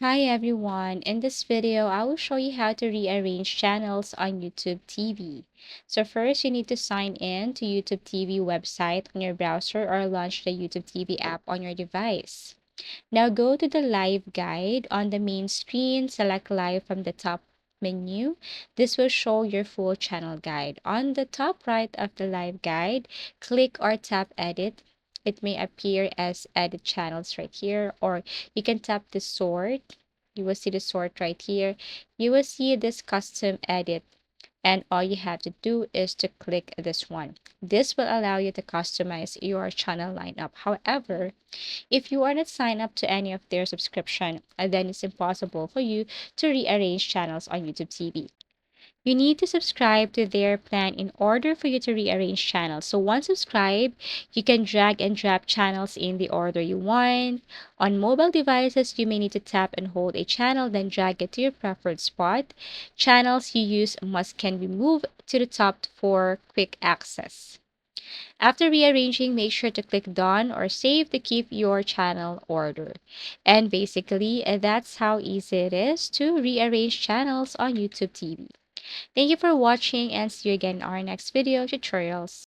Hi everyone, in this video I will show you how to rearrange channels on YouTube TV. So first you need to sign in to YouTube TV website on your browser or launch the YouTube TV app on your device. Now go to the live guide on the main screen, select live from the top menu. This will show your full channel guide. On the top right of the live guide, click or tap edit. It may appear as edit channels right here, or you can tap the sort. You will see the sort right here. You will see this custom edit, and all you have to do is to click this one. This will allow you to customize your channel lineup. However, if you are not signed up to any of their subscription, then it's impossible for you to rearrange channels on YouTube TV. You need to subscribe to their plan in order for you to rearrange channels. So once subscribed, you can drag and drop channels in the order you want. On mobile devices, you may need to tap and hold a channel, then drag it to your preferred spot. Channels you use can be moved to the top for quick access. After rearranging, make sure to click done or save to keep your channel order. And basically, that's how easy it is to rearrange channels on YouTube TV. Thank you for watching and see you again in our next video tutorials.